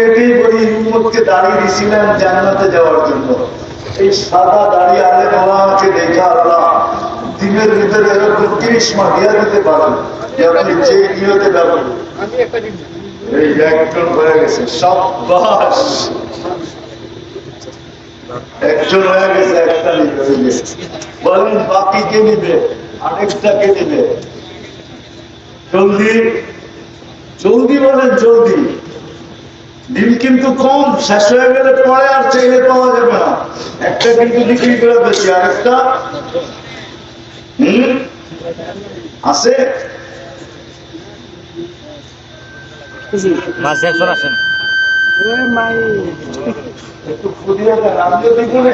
এটাই বলি, উম্মতকে দাঁড়িয়ে দিয়েছিলেন জান্নাতে যাওয়ার জন্য। এই সাদা দাঁড়িয়ে আলে বাবাকে দেখা আল্লাহ দিনের ভিতরে এরকম কৃষ্মা দিয়া দিতে পারেন যে আপনি যে নিয়তে যাবেন। এই একজন হয়ে গেছে, সব বাস একজন হয়ে গেছে, একটা নিবে হয়ে গেছে। বলেন বাকি কে নিবে? আরেকটা কে নিবে? জলদি জলদি বলেন, জলদি। দিন কিন্তু কম, শেষ হয়ে গেলে পরে আর চাইলে পাওয়া যাবে না। একটা কিন্তু বিক্রি করে বেশি, আরেকটা আছে। একটু ফুদিয়ে দেন, আমিও দিব না।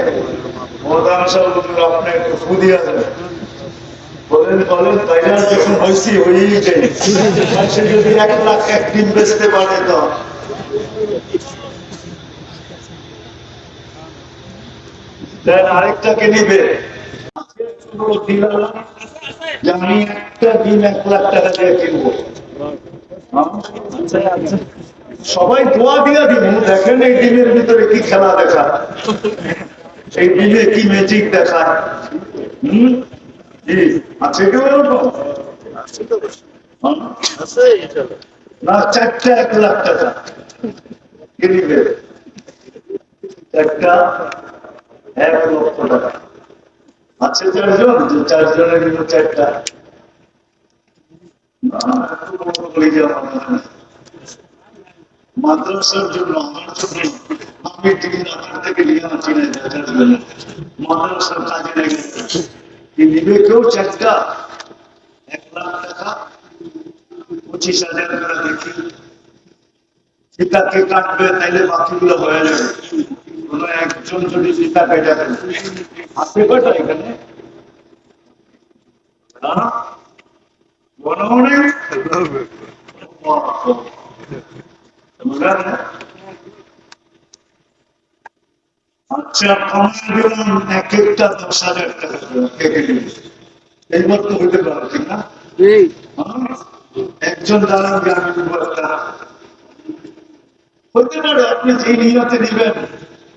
প্রধান সাহেব আপনি একটু ফুদিয়ে দেন। বলেন বলেন বাইরে যখন হয়েছি হয়েই যাই, সে যদি 1 লাখ একদিন বেচতে পারে তো আরেকটাকে নিবে। আমি একটা দিন 1 লাখ টাকা দিয়ে কিনবো। সবাই দোয়া দিয়া দিব। দেখেন এই দিনের ভিতরে কি খেলা দেখা, এই দিনে কি ম্যাজিক দেখায়। আছে কেউ না? 4টা 1 লাখ টাকা কিনবে, একটা 1 লক্ষ টাকা। আছে 4 জন, যে 4 জনের কিন্তু 4টা। মাদ্রাসার জন্য, আমার জন্য আমি টিকিট আপনার থেকে নিয়ে আছি না, মাদ্রাসার কাজে লেগে নিবে কেউ 4টা 1 লাখ টাকা 25,000 করে দেখি। সীতাকে কাটবে তাইলে বাকিগুলো হয়ে যাবে। কোন একজন যদি সীতা কেটে আসতে কয়টা এখানে আচ্ছা, কমাই দিলাম 1 একটা 10,000 টাকা কেটে দিবে। এইবার তো হইতে পারে ঠিক না? একজন দাঁড়াবে, আমি দেবো একটা। হতে পারে আপনি যে নিয়তে নিবেন,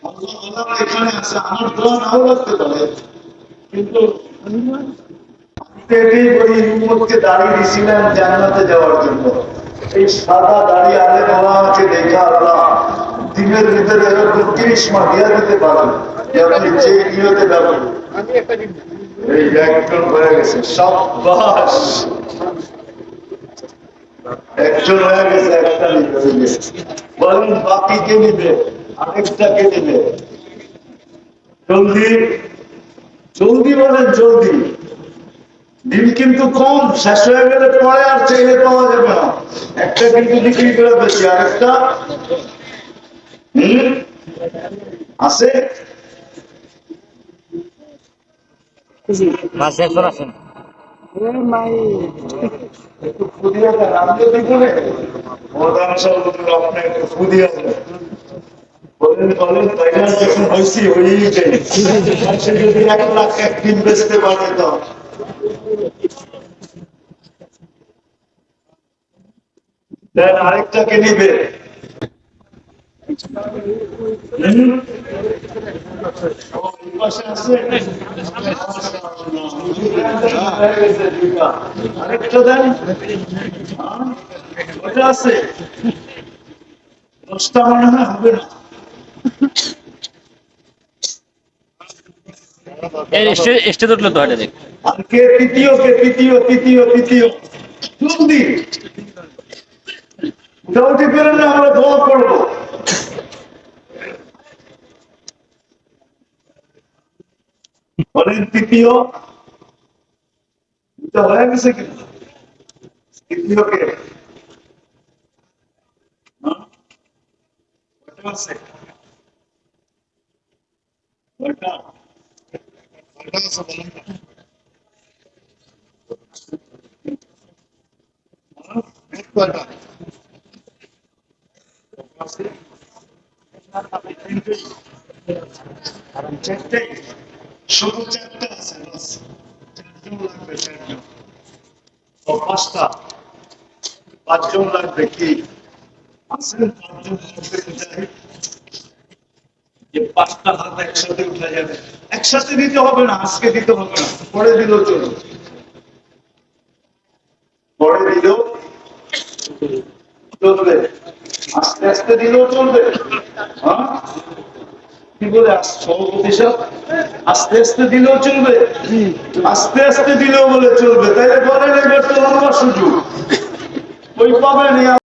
আল্লাহ এখানে আছে, আমার দোয়া নাও লাগতে পারে, কিন্তু এটাই বলি, উম্মতকে দাঁড়িয়ে দিয়েছিলেন জান্নাতে যাওয়ার জন্য। এই সাদা দাঁড়িয়ে আলে বাবাকে দেখা আল্লাহ দিনের ভিতরে এরকম কৃষ্মা দিয়া দিতে পারেন যে আপনি যে নিয়তে যাবেন। এই একজন হয়ে গেছে, সব বাস একজন হয়ে গেছে, একটা নিবে হয়ে গেছে। বলেন বাকি কে নিবে? আরেকটা কে নিবে? জলদি জলদি বলেন, জলদি। দিন কিন্তু কম, শেষ হয়ে গেলে পরে আর চাইলে পাওয়া যাবে না। একটা কিন্তু বিক্রি করে বেশি, আরেকটা আছে। একটু ফুদিয়ে দেন, আমিও দিব না। প্রধান সাহেব আপনি একটু ফুদিয়ে দেন। বলেন বলেন বাইরে যখন হয়েছি হয়েই যাই, সে যদি 1 লাখ একদিন বেচতে পারে তো আরেকটাকে নিবে। আরেকটা দেন, ওটা আছে 10টা মনে হয় হবে না। আর কে তৃতীয়, কে তৃতীয়, তৃতীয় তৃতীয় জলদি উঠাউঠি করেন না, আমরা দোয়া করবো। বলেন তৃতীয়, এটা হয়ে গেছে কিন্তু তৃতীয় কে আছে? শুধু 4টা আছে, 4জন লাগবে, 4জন 5টা 5জন লাগবে। কি আছেন যে 5টা হাত একসাথে উঠা যাবে, একসাথে দিতে হবে না, আজকে দিতে হবে না, পরে দিলেও চলবে, পরে দিলেও চলবে, আস্তে আস্তে দিলেও চলবে। হ্যাঁ কি বলে সভাপতি সাহেব, আস্তে আস্তে দিলেও চলবে, আস্তে আস্তে দিলেও বলে চলবে, তাইলে বলেন এবার তো লম্বা সুযোগ ওই পাবেন।